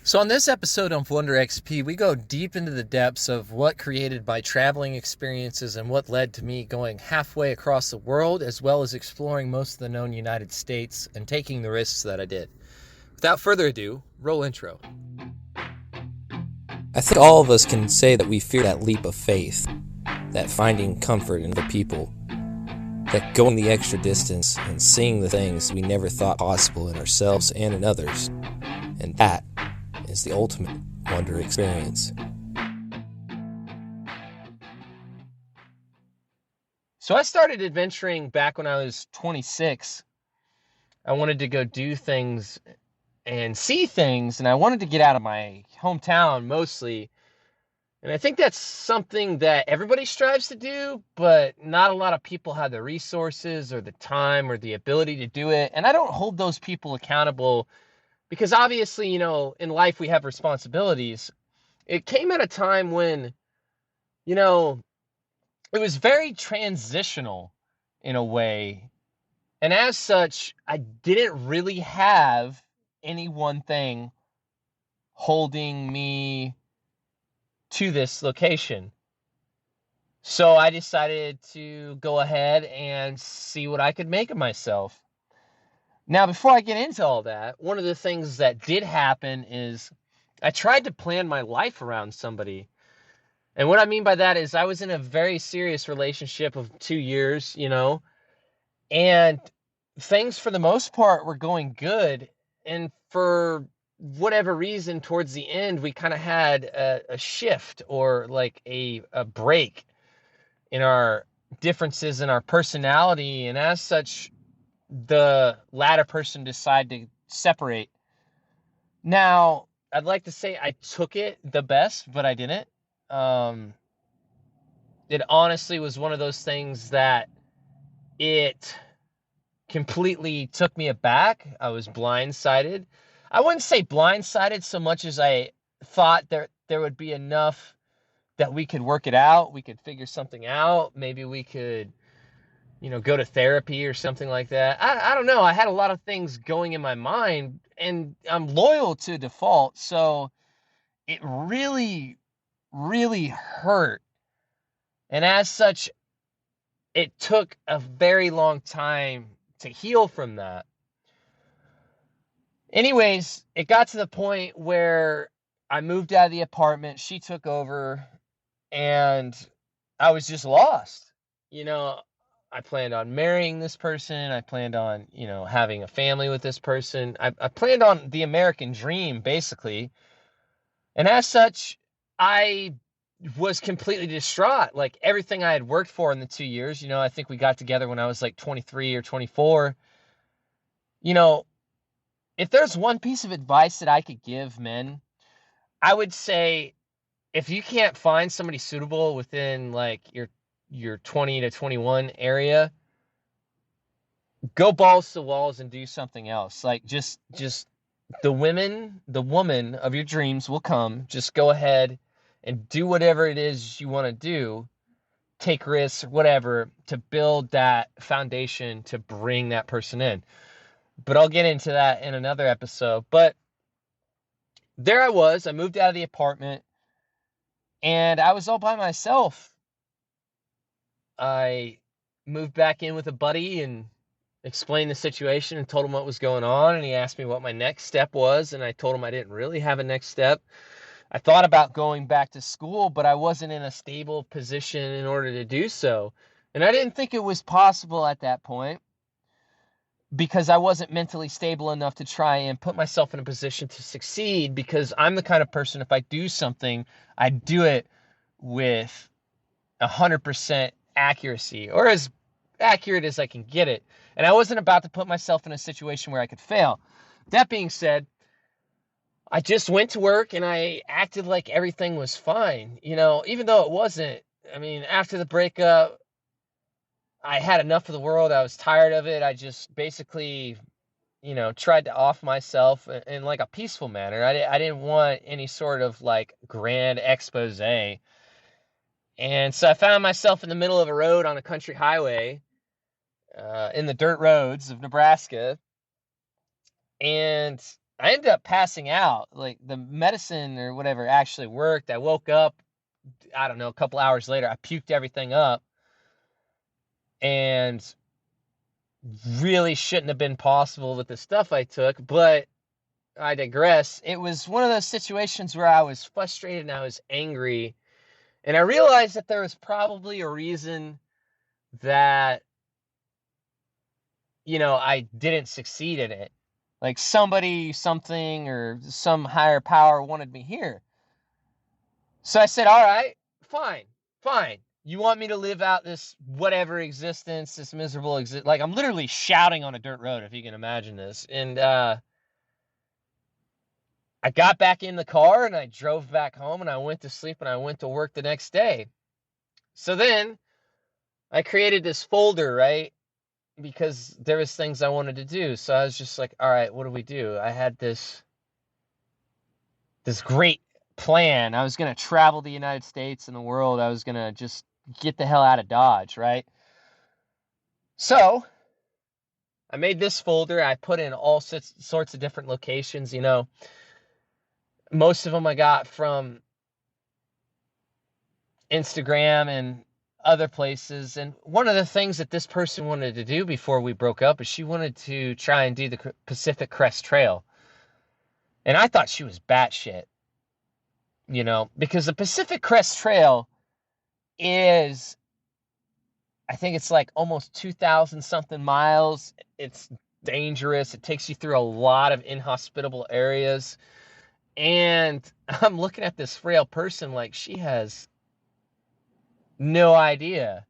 So on this episode of Wonder XP, we go deep into the depths of what created my traveling experiences and what led to me going halfway across the world, as well as exploring most of the known United States and taking the risks that I did. Without further ado, roll intro. I think all of us can say that we fear that leap of faith, that finding comfort in other people, that going the extra distance and seeing the things we never thought possible in ourselves and in others. And that is the ultimate wonder experience. So I started adventuring back when I was 26. I wanted to go do things and see things, and I wanted to get out of my hometown mostly. And I think that's something that everybody strives to do, but not a lot of people have the resources or the time or the ability to do it. And I don't hold those people accountable because obviously, in life we have responsibilities. It came at a time when, it was very transitional in a way. And as such, I didn't really have any one thing holding me to this location. So I decided to go ahead and see what I could make of myself. Now, before I get into all that, one of the things that did happen is I tried to plan my life around somebody. And what I mean by that is I was in a very serious relationship of 2 years, and things for the most part were going good. And for whatever reason, towards the end, we kind of had a shift or like a break in our differences in our personality. And as such, the latter person decided to separate. Now, I'd like to say I took it the best, but I didn't. It honestly was one of those things that it completely took me aback. I was blindsided. I wouldn't say blindsided so much as I thought there would be enough that we could work it out. We could figure something out. Maybe we could, go to therapy or something like that. I don't know. I had a lot of things going in my mind, and I'm loyal to default. So it really, really hurt. And as such, it took a very long time to heal from that. Anyways, it got to the point where I moved out of the apartment, she took over, and I was just lost. I planned on marrying this person. I planned on, having a family with this person. I planned on the American dream, basically. And as such, I was completely distraught. Like everything I had worked for in the 2 years, I think we got together when I was like 23 or 24. If there's one piece of advice that I could give men, I would say if you can't find somebody suitable within like your 20 to 21 area, go balls to walls and do something else. Like just the woman of your dreams will come. Just go ahead and do whatever it is you want to do. Take risks, whatever, to build that foundation to bring that person in. But I'll get into that in another episode. But there I was. I moved out of the apartment and I was all by myself. I moved back in with a buddy and explained the situation and told him what was going on. And he asked me what my next step was. And I told him I didn't really have a next step. I thought about going back to school, but I wasn't in a stable position in order to do so. And I didn't think it was possible at that point because I wasn't mentally stable enough to try and put myself in a position to succeed, because I'm the kind of person, if I do something, I do it with 100% accuracy, or as accurate as I can get it. And I wasn't about to put myself in a situation where I could fail. That being said, I just went to work and I acted like everything was fine, even though it wasn't. I mean, after the breakup, I had enough of the world. I was tired of it. I just basically, tried to off myself in like a peaceful manner. I didn't want any sort of like grand expose. And so I found myself in the middle of a road on a country highway, in the dirt roads of Nebraska. And I ended up passing out. Like, the medicine or whatever actually worked. I woke up, I don't know, a couple hours later. I puked everything up, and really shouldn't have been possible with the stuff I took, but I digress. It was one of those situations where I was frustrated and I was angry, and I realized that there was probably a reason that, I didn't succeed in it. Like, somebody, something, or some higher power wanted me here. So I said, all right, fine. You want me to live out this whatever existence, this miserable like, I'm literally shouting on a dirt road, if you can imagine this. And I got back in the car and I drove back home and I went to sleep and I went to work the next day. So then I created this folder, right? Because there was things I wanted to do. So I was just like, all right, what do we do? I had this great plan. I was going to travel the United States and the world. I was going to just get the hell out of Dodge, right? So I made this folder. I put in all sorts of different locations. Most of them I got from Instagram and other places. And one of the things that this person wanted to do before we broke up is she wanted to try and do the Pacific Crest Trail. And I thought she was batshit, because the Pacific Crest Trail is, I think it's like almost 2,000 something miles. It's dangerous. It takes you through a lot of inhospitable areas. And I'm looking at this frail person like she has no idea,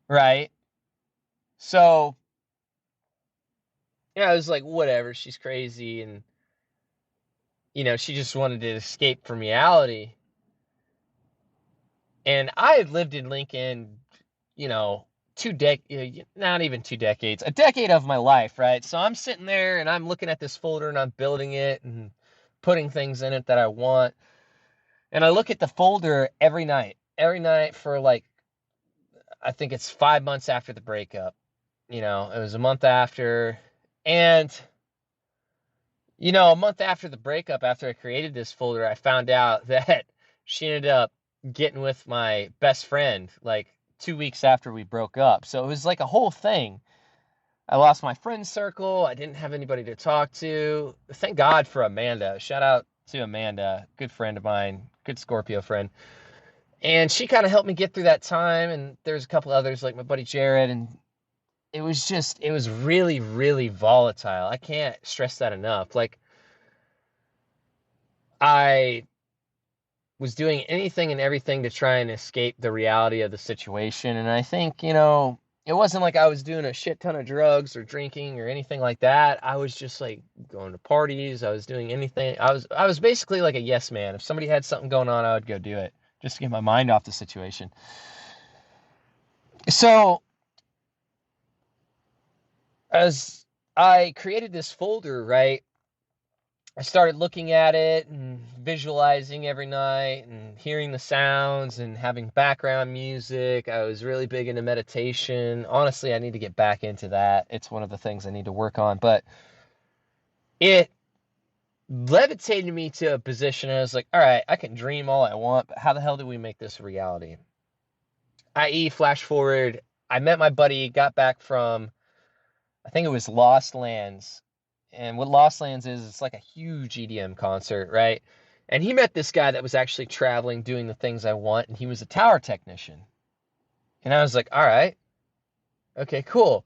right? So, I was like, whatever, she's crazy. And, she just wanted to escape from reality. And I had lived in Lincoln, not even 2 decades, a decade of my life, right? So I'm sitting there and I'm looking at this folder and I'm building it and putting things in it that I want. And I look at the folder every night for like, I think it's 5 months after the breakup. It was a month after. And, a month after the breakup, after I created this folder, I found out that she ended up getting with my best friend like 2 weeks after we broke up. So it was like a whole thing. I lost my friend circle. I didn't have anybody to talk to. Thank God for Amanda. Shout out to Amanda, good friend of mine, good Scorpio friend. And she kind of helped me get through that time. And there's a couple others like my buddy Jared. And it was really, really volatile. I can't stress that enough. Like, I was doing anything and everything to try and escape the reality of the situation. And I think, it wasn't like I was doing a shit ton of drugs or drinking or anything like that. I was just like going to parties. I was doing anything. I was basically like a yes man. If somebody had something going on, I would go do it just to get my mind off the situation. So as I created this folder, right, I started looking at it and visualizing every night and hearing the sounds and having background music. I was really big into meditation. Honestly, I need to get back into that. It's one of the things I need to work on. But it levitated me to a position. And I was like, all right, I can dream all I want, but how the hell do we make this a reality? I.e., flash forward, I met my buddy, got back from, I think it was Lost Lands. And what Lost Lands is, it's like a huge EDM concert, right? And he met this guy that was actually traveling, doing the things I want, and he was a tower technician. And I was like, all right, okay, cool.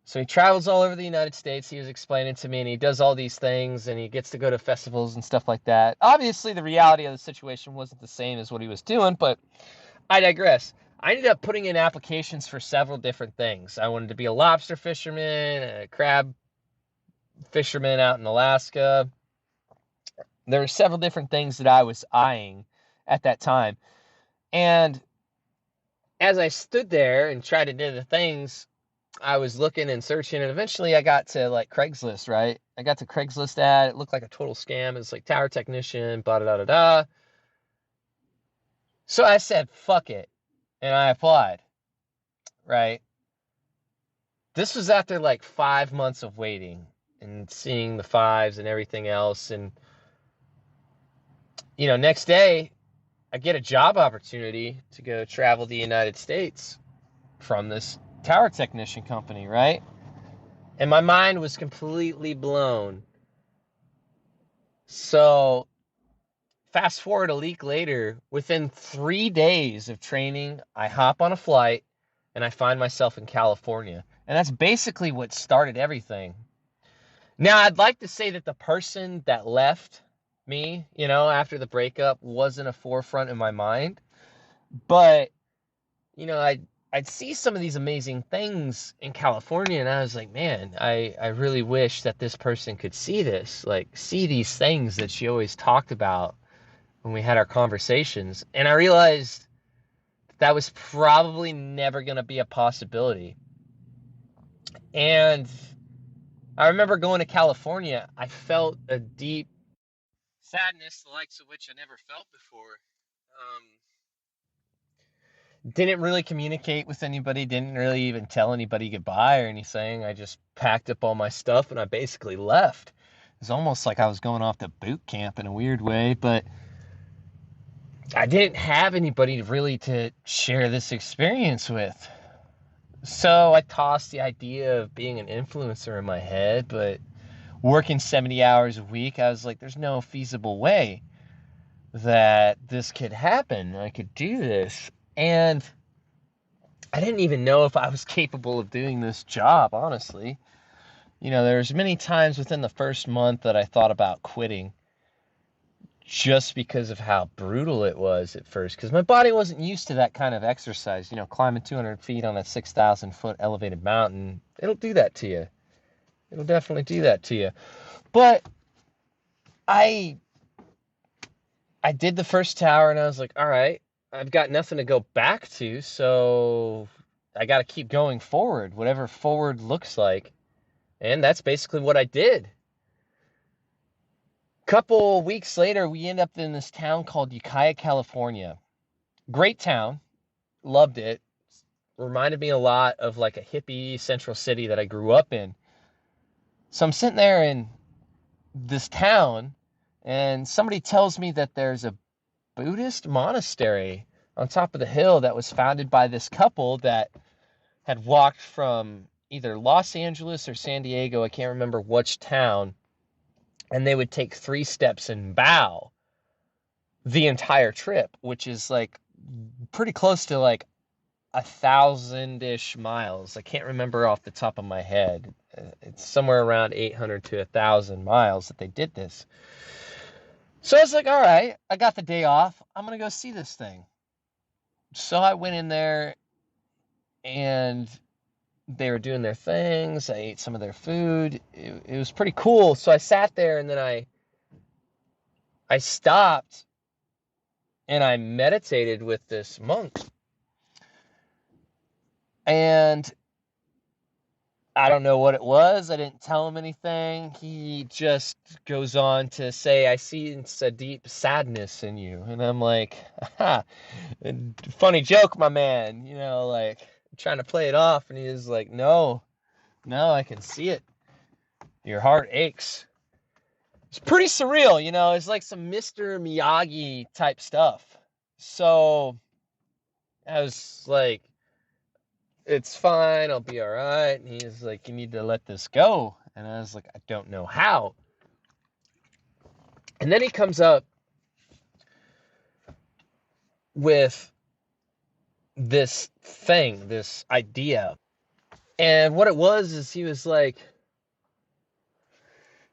So he travels all over the United States. He was explaining to me, and he does all these things, and he gets to go to festivals and stuff like that. Obviously, the reality of the situation wasn't the same as what he was doing, but I digress. I ended up putting in applications for several different things. I wanted to be a lobster fisherman, a crab fisherman out in Alaska. There were several different things that I was eyeing at that time. And as I stood there and tried to do the things, I was looking and searching, and eventually I got to like Craigslist, right? I got to Craigslist ad. It looked like a total scam. It's like tower technician, blah, da, da, da. So I said, fuck it. And I applied, right? This was after like 5 months of waiting. and seeing the fives and everything else. And, next day I get a job opportunity to go travel the United States from this tower technician company, right? And my mind was completely blown. So fast forward a week later, within 3 days of training, I hop on a flight and I find myself in California. And that's basically what started everything. Now, I'd like to say that the person that left me, after the breakup wasn't a forefront in my mind. But, I'd see some of these amazing things in California, and I was like, man, I really wish that this person could see this, like see these things that she always talked about when we had our conversations. And I realized that was probably never going to be a possibility. And I remember going to California, I felt a deep sadness, the likes of which I never felt before. Didn't really communicate with anybody, didn't really even tell anybody goodbye or anything. I just packed up all my stuff and I basically left. It was almost like I was going off to boot camp in a weird way, but I didn't have anybody really to share this experience with. So I tossed the idea of being an influencer in my head, but working 70 hours a week, I was like, there's no feasible way that this could happen. I could do this. And I didn't even know if I was capable of doing this job, honestly. There's many times within the first month that I thought about quitting just because of how brutal it was at first, because my body wasn't used to that kind of exercise. Climbing 200 feet on a 6,000 foot elevated mountain, it'll do that to you. It'll definitely do that to you. But I did the first tower and I was like, all right, I've got nothing to go back to, so I got to keep going forward, whatever forward looks like. And that's basically what I did. Couple weeks later, we end up in this town called Ukiah, California. Great town. Loved it. Reminded me a lot of like a hippie central city that I grew up in. So I'm sitting there in this town, and somebody tells me that there's a Buddhist monastery on top of the hill that was founded by this couple that had walked from either Los Angeles or San Diego, I can't remember which town, and they would take 3 steps and bow the entire trip, which is like pretty close to like 1,000-ish miles. I can't remember off the top of my head. It's somewhere around 800 to 1,000 miles that they did this. So I was like, all right, I got the day off. I'm going to go see this thing. So I went in there and they were doing their things. I ate some of their food. It was pretty cool. So I sat there and then I stopped and I meditated with this monk. And I don't know what it was. I didn't tell him anything. He just goes on to say, I sense a deep sadness in you. And I'm like, funny joke, my man. Like trying to play it off. And he was like, no, I can see it. Your heart aches. It's pretty surreal, It's like some Mr. Miyagi type stuff. So I was like, it's fine, I'll be all right. And he's like, you need to let this go. And I was like, I don't know how. And then he comes up with this thing, this idea. And what it was is he was like,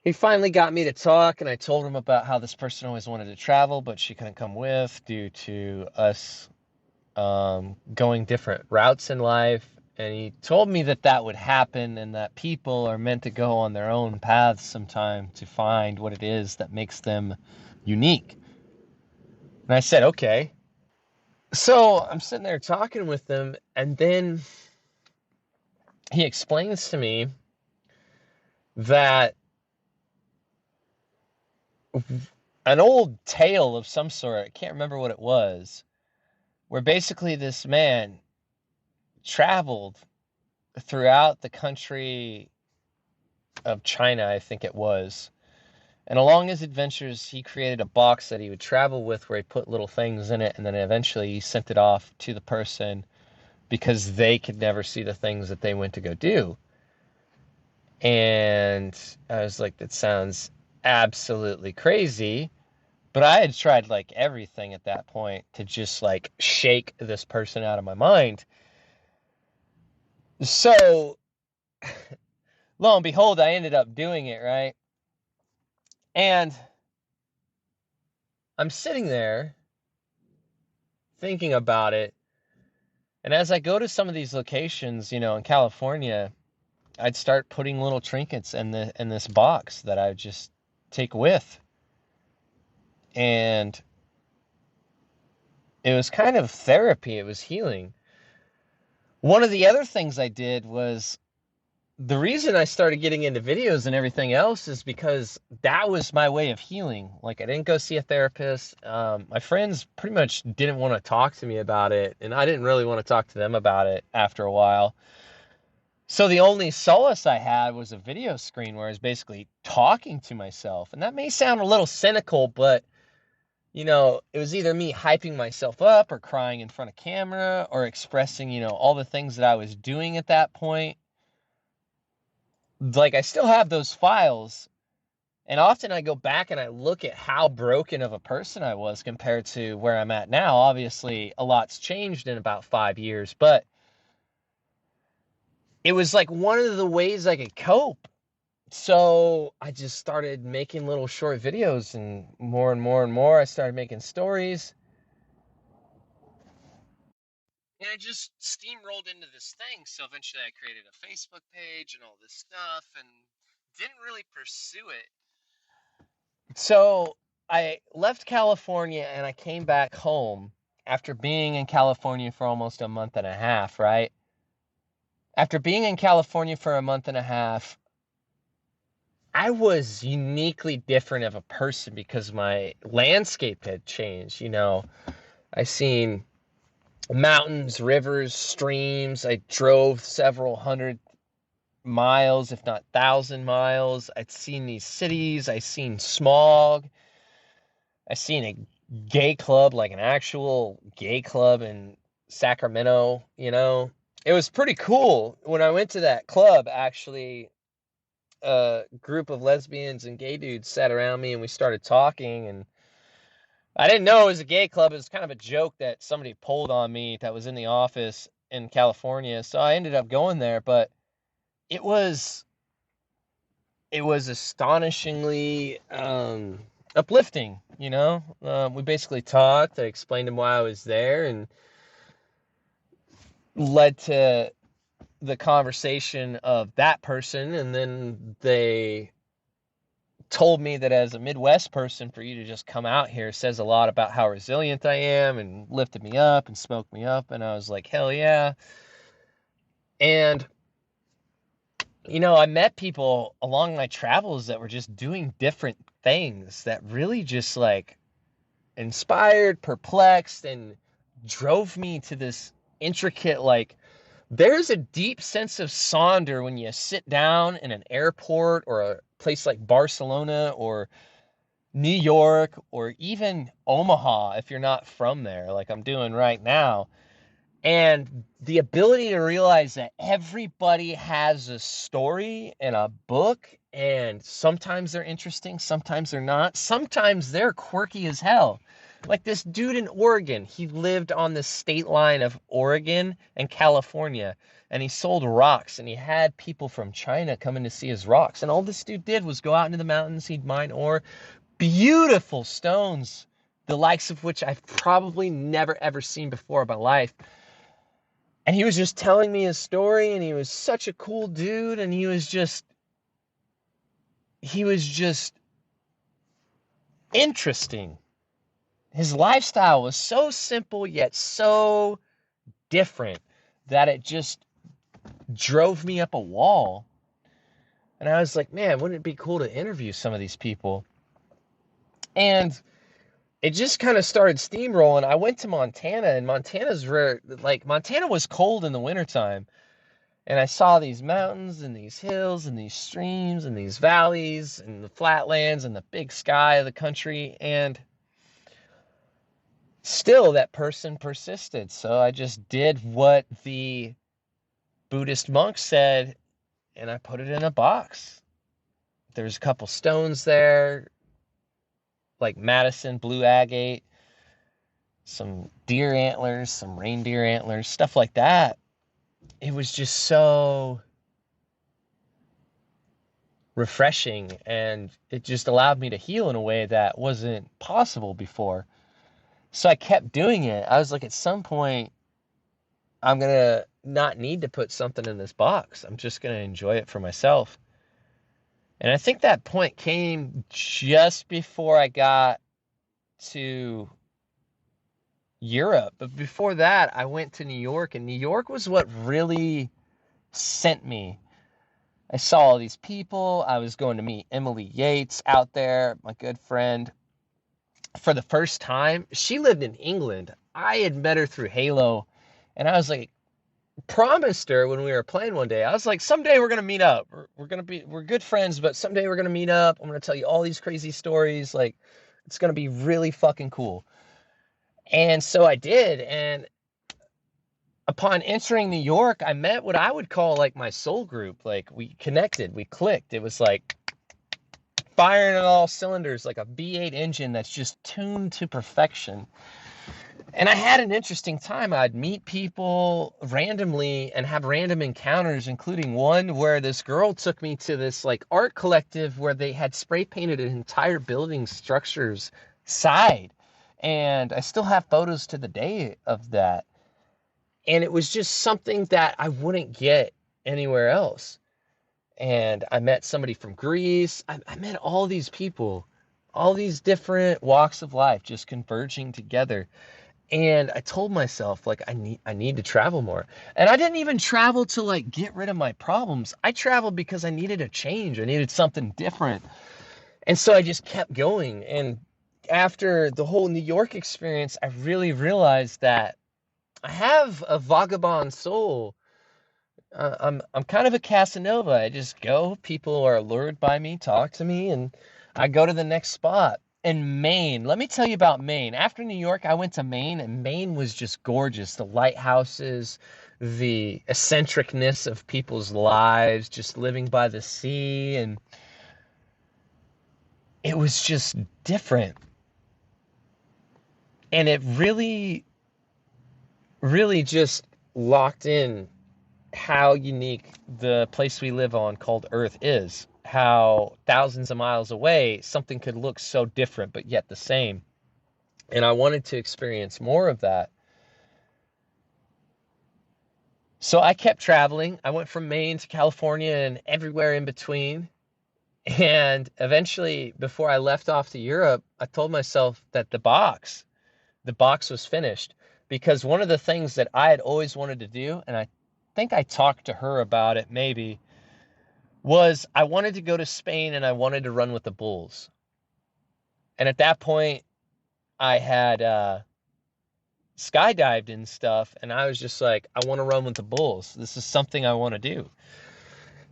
he finally got me to talk, and I told him about how this person always wanted to travel, but she couldn't come with due to us going different routes in life. And he told me that would happen and that people are meant to go on their own paths sometime to find what it is that makes them unique. And I said, okay. So I'm sitting there talking with them, and then he explains to me that an old tale of some sort, I can't remember what it was, where basically this man traveled throughout the country of China, I think it was. And along his adventures, he created a box that he would travel with where he put little things in it, and then eventually he sent it off to the person because they could never see the things that they went to go do. And I was like, that sounds absolutely crazy. But I had tried like everything at that point to just like shake this person out of my mind. So lo and behold, I ended up doing it, right? And I'm sitting there thinking about it. And as I go to some of these locations, in California, I'd start putting little trinkets in this box that I would just take with. And it was kind of therapy. It was healing. One of the other things I did was the reason I started getting into videos and everything else is because that was my way of healing. Like, I didn't go see a therapist. My friends pretty much didn't want to talk to me about it, and I didn't really want to talk to them about it after a while. So the only solace I had was a video screen where I was basically talking to myself. And that may sound a little cynical, but it was either me hyping myself up or crying in front of camera or expressing, all the things that I was doing at that point. Like, I still have those files, and often I go back and I look at how broken of a person I was compared to where I'm at now. Obviously, a lot's changed in about 5 years, but it was like one of the ways I could cope. So I just started making little short videos, and more, I started making stories. And I just steamrolled into this thing. So eventually I created a Facebook page and all this stuff and didn't really pursue it. So I left California and I came back home after being in California for almost a month and a half, right? After being in California for a month and a half, I was uniquely different of a person because my landscape had changed. I seen mountains, rivers, streams. I drove several hundred miles, if not 1,000 miles. I'd seen these cities. I seen smog. I seen a gay club, like an actual gay club in Sacramento. It was pretty cool. When I went to that club, actually, a group of lesbians and gay dudes sat around me and we started talking, and I didn't know it was a gay club. It was kind of a joke that somebody pulled on me that was in the office in California. So I ended up going there, but it was astonishingly uplifting. We basically talked. I explained to him why I was there, and led to the conversation of that person, and then they told me that as a Midwest person, for you to just come out here says a lot about how resilient I am, and lifted me up and smoked me up. And I was like, hell yeah. And, I met people along my travels that were just doing different things that really just like inspired, perplexed, and drove me to this intricate, like, there's a deep sense of sonder when you sit down in an airport or a place like Barcelona or New York or even Omaha if you're not from there, like I'm doing right now. And the ability to realize that everybody has a story and a book, and sometimes they're interesting, sometimes they're not, sometimes they're quirky as hell. Like this dude in Oregon, he lived on the state line of Oregon and California, and he sold rocks, and he had people from China coming to see his rocks. And all this dude did was go out into the mountains, he'd mine ore, beautiful stones, the likes of which I've probably never ever seen before in my life. And he was just telling me his story, and he was such a cool dude, and he was just interesting. His lifestyle was so simple yet so different that it just drove me up a wall. And I was like, man, wouldn't it be cool to interview some of these people? And it just kind of started steamrolling. I went to Montana, and Montana was cold in the wintertime. And I saw these mountains and these hills and these streams and these valleys and the flatlands and the big sky of the country. And still that person persisted. So I just did what the Buddhist monk said, and I put it in a box. There's a couple stones there, like Madison blue agate, some deer antlers, some reindeer antlers, stuff like that. It was just so refreshing, and it just allowed me to heal in a way that wasn't possible before. So I kept doing it. I was like, at some point, I'm going to not need to put something in this box. I'm just going to enjoy it for myself. And I think that point came just before I got to Europe. But before that, I went to New York, and New York was what really sent me. I saw all these people. I was going to meet Emily Yates out there, my good friend, for the first time. She lived in England. I had met her through Halo, and I was like, promised her when we were playing one day. I was like, someday we're gonna meet up. We're good friends, but someday we're gonna meet up. I'm gonna tell you all these crazy stories. Like, it's gonna be really fucking cool. And so I did, and upon entering New York, I met what I would call like my soul group. Like, we connected, we clicked. It was like firing on all cylinders, like a V8 engine that's just tuned to perfection. And I had an interesting time. I'd meet people randomly and have random encounters, including one where this girl took me to this like art collective where they had spray painted an entire building structure's side. And I still have photos to the day of that. And it was just something that I wouldn't get anywhere else. And I met somebody from Greece. I met all these people, all these different walks of life just converging together. And I told myself, like, I need to travel more. And I didn't even travel to like get rid of my problems. I traveled because I needed a change. I needed something different. And so I just kept going. And after the whole New York experience, I really realized that I have a vagabond soul. I'm kind of a Casanova. I just go, people are lured by me, talk to me, and I go to the next spot. And Maine, let me tell you about Maine. After New York, I went to Maine, and Maine was just gorgeous. The lighthouses, the eccentricness of people's lives, just living by the sea, and it was just different. And it really, really just locked in how unique the place we live on called Earth is. How thousands of miles away, something could look so different, but yet the same. And I wanted to experience more of that. So I kept traveling. I went from Maine to California and everywhere in between. And eventually, before I left off to Europe, I told myself that the box was finished. Because one of the things that I had always wanted to do, and I think I talked to her about it maybe, was I wanted to go to Spain and I wanted to run with the bulls. And at that point, I had skydived and stuff, and I was just like, I want to run with the bulls. This is something I want to do.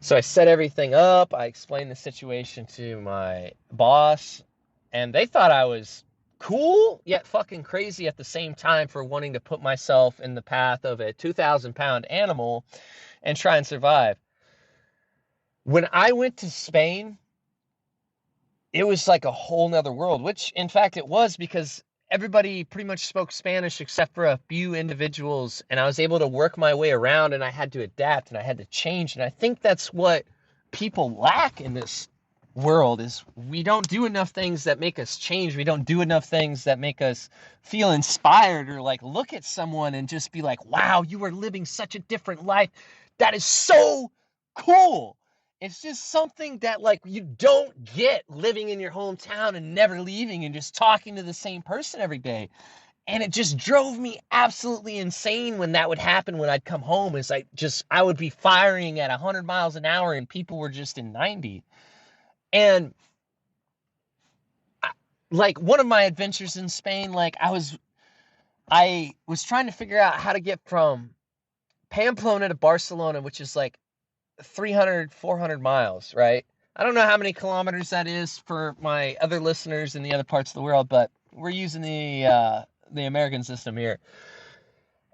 So I set everything up. I explained the situation to my boss, and they thought I was cool, yet fucking crazy at the same time for wanting to put myself in the path of a 2,000-pound animal and try and survive. When I went to Spain, it was like a whole nother world, which in fact it was, because everybody pretty much spoke Spanish except for a few individuals, and I was able to work my way around, and I had to adapt and I had to change. And I think that's what people lack in this world, is we don't do enough things that make us change. We don't do enough things that make us feel inspired, or like look at someone and just be like, wow, you are living such a different life. That is so cool. It's just something that like you don't get living in your hometown and never leaving and just talking to the same person every day. And it just drove me absolutely insane when that would happen when I'd come home. Is I would be firing at 100 miles an hour and people were just in 90. And like one of my adventures in Spain, like I was trying to figure out how to get from Pamplona to Barcelona, which is like 300, 400 miles, right? I don't know how many kilometers that is for my other listeners in the other parts of the world, but we're using the American system here.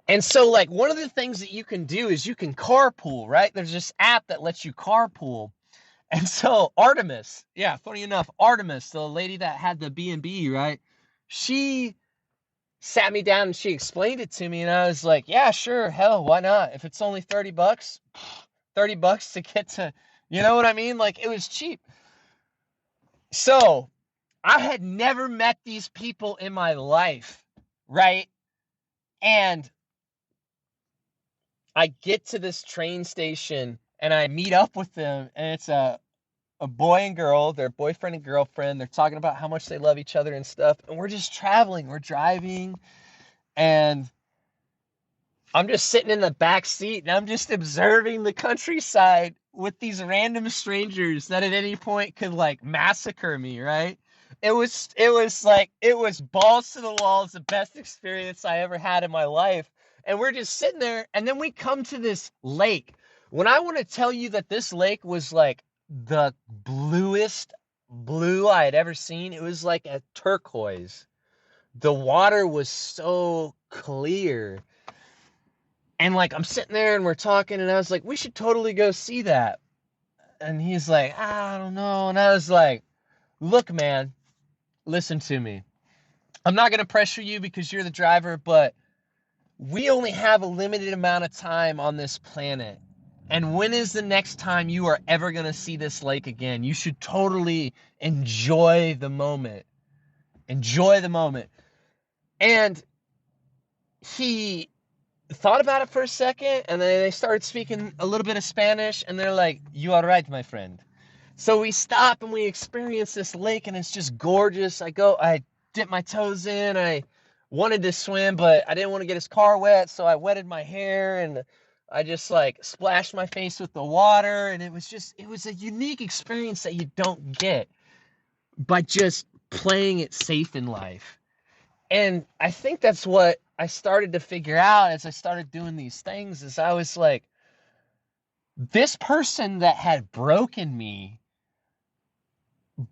And so, like, one of the things that you can do is you can carpool, right? There's this app that lets you carpool. And so Artemis, yeah, funny enough, Artemis, the lady that had the B&B, right? She sat me down and she explained it to me, and I was like, yeah, sure, hell, why not? If it's only $30, $30 to get to, you know what I mean? Like, it was cheap. So I had never met these people in my life, right? And I get to this train station and I meet up with them, and it's a boy and girl, they're boyfriend and girlfriend. They're talking about how much they love each other and stuff. And we're just traveling, we're driving, and I'm just sitting in the back seat and I'm just observing the countryside with these random strangers that at any point could like massacre me, right? It was balls to the walls, the best experience I ever had in my life. And we're just sitting there, and then we come to this lake. When I want to tell you that this lake was like the bluest blue I had ever seen, it was like a turquoise. The water was so clear. And like I'm sitting there and we're talking, and I was like, we should totally go see that. And he's like, I don't know. And I was like, look, man, listen to me. I'm not going to pressure you because you're the driver, but we only have a limited amount of time on this planet. And when is the next time you are ever going to see this lake again? You should totally enjoy the moment. Enjoy the moment. And he thought about it for a second, and then they started speaking a little bit of Spanish, and they're like, you are right, my friend. So we stop and we experience this lake, and it's just gorgeous. I dip my toes in. I wanted to swim, but I didn't want to get his car wet, so I wetted my hair, and I just like splashed my face with the water, and it was a unique experience that you don't get by just playing it safe in life. And I think that's what I started to figure out as I started doing these things, is I was like, this person that had broken me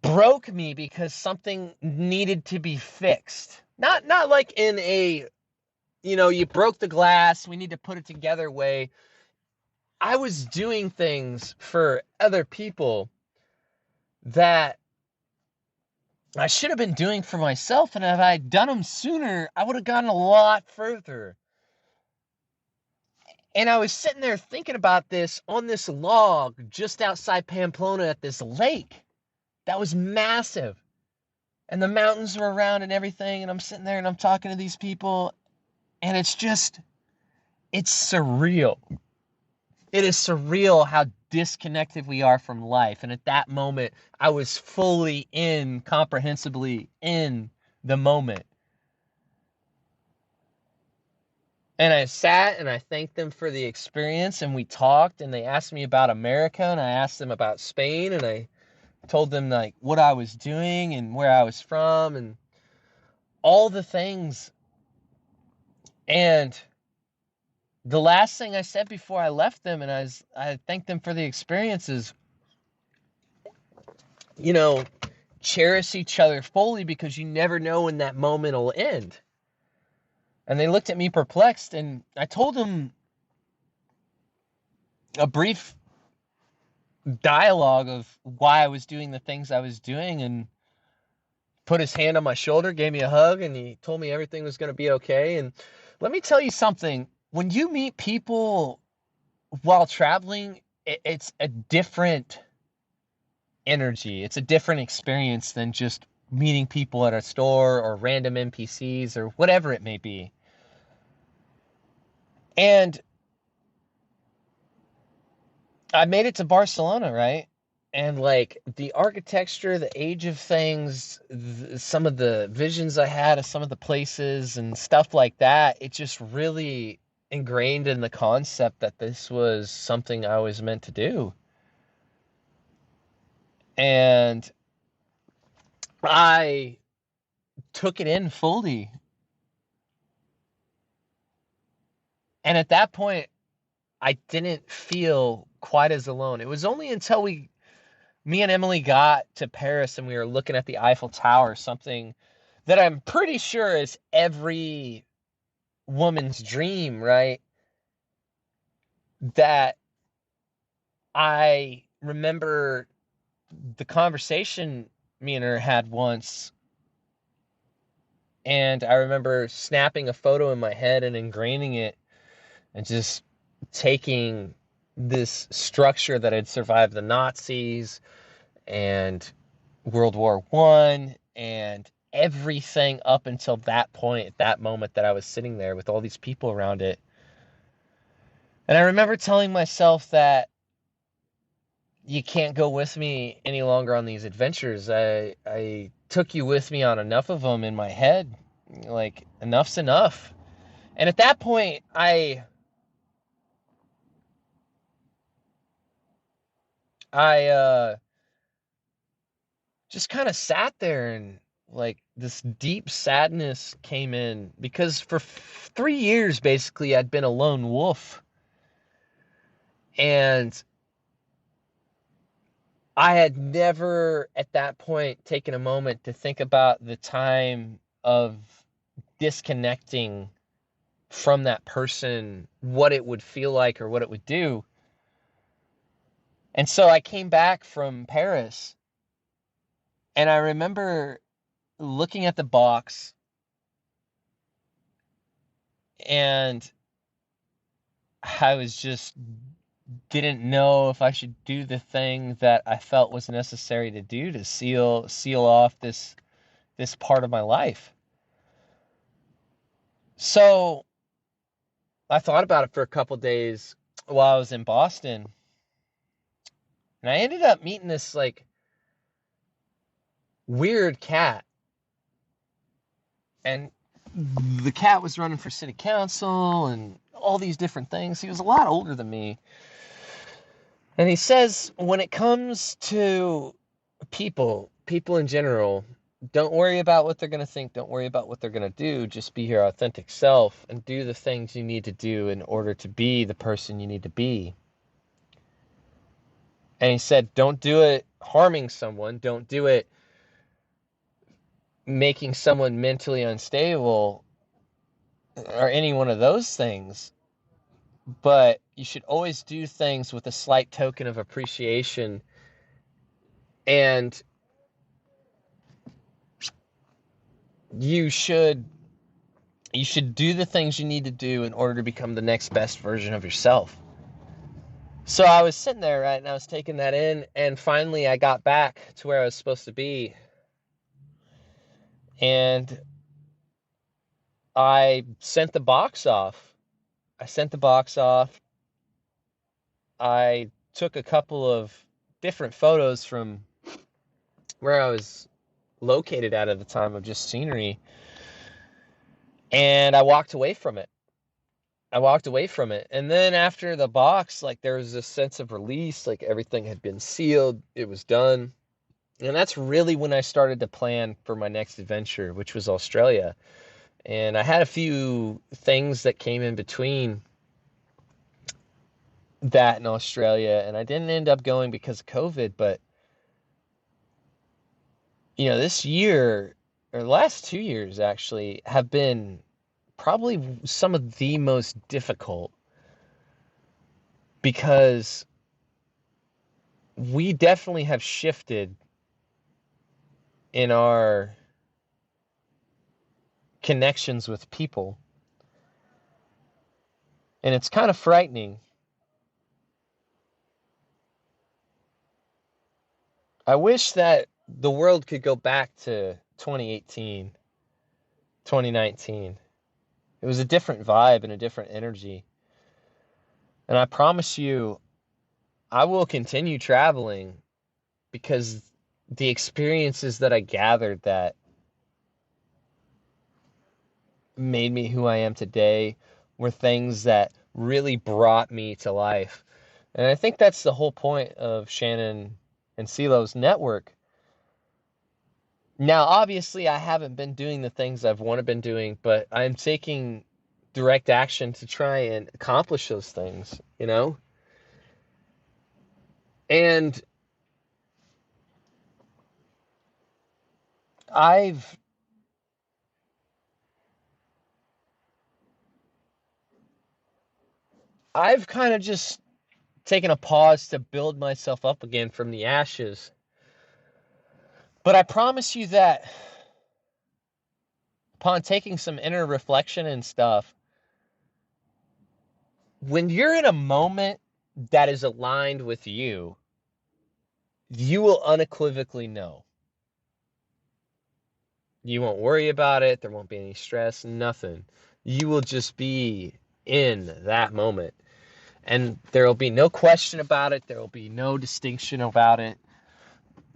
broke me because something needed to be fixed. Not like in a, you broke the glass, we need to put it together way. I was doing things for other people that I should have been doing for myself, and if I had done them sooner, I would have gotten a lot further. And I was sitting there thinking about this on this log just outside Pamplona at this lake that was massive. And the mountains were around and everything. And I'm sitting there and I'm talking to these people. And it's surreal. It is surreal how disconnected we are from life. And at that moment, I was fully comprehensively in the moment. And I sat and I thanked them for the experience, and we talked, and they asked me about America, and I asked them about Spain, and I told them like what I was doing and where I was from and all the things. And the last thing I said before I left them, and I thanked them for the experiences, cherish each other fully, because you never know when that moment will end. And they looked at me perplexed, and I told them a brief dialogue of why I was doing the things I was doing, and put his hand on my shoulder, gave me a hug, and he told me everything was going to be okay. And let me tell you something. When you meet people while traveling, it's a different energy. It's a different experience than just meeting people at a store or random NPCs or whatever it may be. And I made it to Barcelona, right? And like the architecture, the age of things, some of the visions I had of some of the places and stuff like that, it just really ingrained in the concept that this was something I was meant to do. And I took it in fully. And at that point, I didn't feel quite as alone. It was only until me and Emily got to Paris and we were looking at the Eiffel Tower, something that I'm pretty sure is every woman's dream, right? That I remember the conversation me and her had once, and I remember snapping a photo in my head and ingraining it and just taking this structure that had survived the Nazis and World War I and everything up until that point, at that moment that I was sitting there with all these people around it. And I remember telling myself that you can't go with me any longer on these adventures. I took you with me on enough of them in my head. Like, enough's enough. And at that point, I just kind of sat there, and like this deep sadness came in because for 3 years, basically, I'd been a lone wolf. And I had never at that point taken a moment to think about the time of disconnecting from that person, what it would feel like or what it would do. And so I came back from Paris, and I remember looking at the box, and I was just didn't know if I should do the thing that I felt was necessary to do to seal off this part of my life. So I thought about it for a couple days while I was in Boston, and I ended up meeting this like weird cat. And the cat was running for city council and all these different things. He was a lot older than me. And he says, when it comes to people in general, don't worry about what they're going to think. Don't worry about what they're going to do. Just be your authentic self and do the things you need to do in order to be the person you need to be. And he said, don't do it harming someone. Don't do it making someone mentally unstable or any one of those things. But you should always do things with a slight token of appreciation, and you should do the things you need to do in order to become the next best version of yourself. So I was sitting there, right, and I was taking that in, and finally I got back to where I was supposed to be, and I sent the box off. I took a couple of different photos from where I was located at the time of just scenery, and I walked away from it. And then after the box, like, there was this sense of release, like everything had been sealed, it was done. And that's really when I started to plan for my next adventure, which was Australia. And I had a few things that came in between that in Australia, and I didn't end up going because of COVID. But this year, or the last 2 years actually, have been probably some of the most difficult, because we definitely have shifted in our connections with people, and it's kind of frightening. I wish that the world could go back to 2018, 2019. It was a different vibe and a different energy. And I promise you, I will continue traveling, because the experiences that I gathered that made me who I am today were things that really brought me to life. And I think that's the whole point of Shannon and CeeLo's network. Now, obviously, I haven't been doing the things I've been doing, but I'm taking direct action to try and accomplish those things, you know? And I've kind of just taken a pause to build myself up again from the ashes. But I promise you that upon taking some inner reflection and stuff, when you're in a moment that is aligned with you, you will unequivocally know. You won't worry about it. There won't be any stress, nothing. You will just be in that moment. And there will be no question about it. There will be no distinction about it.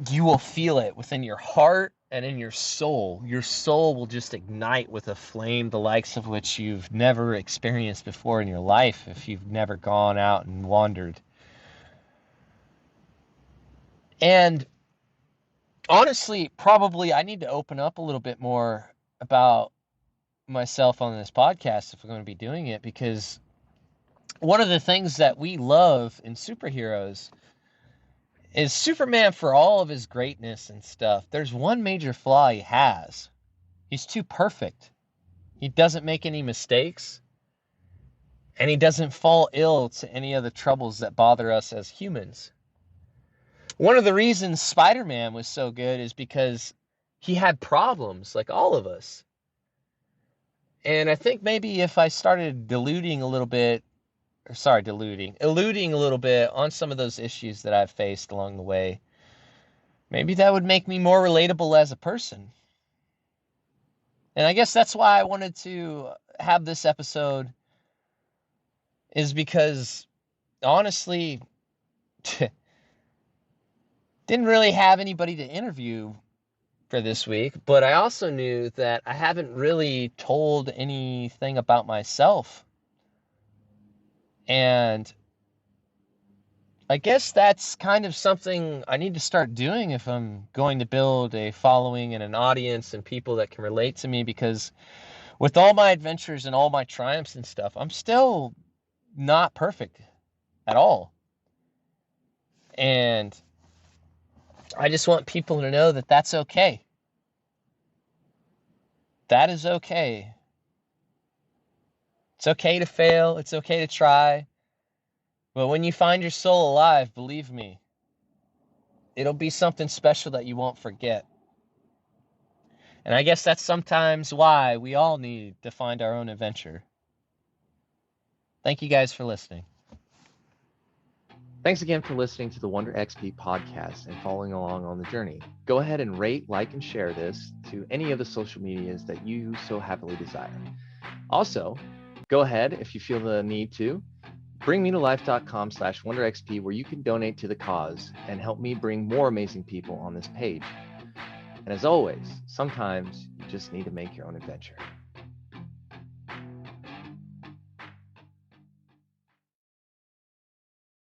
You will feel it within your heart and in your soul. Your soul will just ignite with a flame the likes of which you've never experienced before in your life if you've never gone out and wandered. And honestly, probably I need to open up a little bit more about myself on this podcast if I'm going to be doing it, because one of the things that we love in superheroes is Superman, for all of his greatness and stuff, there's one major flaw he has. He's too perfect. He doesn't make any mistakes, and he doesn't fall ill to any of the troubles that bother us as humans. One of the reasons Spider-Man was so good is because he had problems like all of us. And I think maybe if I started alluding a little bit on some of those issues that I've faced along the way, maybe that would make me more relatable as a person. And I guess that's why I wanted to have this episode, is because honestly, didn't really have anybody to interview for this week, but I also knew that I haven't really told anything about myself. And I guess that's kind of something I need to start doing if I'm going to build a following and an audience and people that can relate to me, because with all my adventures and all my triumphs and stuff, I'm still not perfect at all. And I just want people to know that that's okay. That is okay. It's okay to fail. It's okay to try. But when you find your soul alive, believe me, it'll be something special that you won't forget. And I guess that's sometimes why we all need to find our own adventure. Thank you guys for listening. Thanks again for listening to the WanderXP podcast and following along on the journey. Go ahead and rate, like, and share this to any of the social medias that you so happily desire. Also, go ahead, if you feel the need to, bringmetolife.com/WanderXP, where you can donate to the cause and help me bring more amazing people on this page. And as always, sometimes you just need to make your own adventure.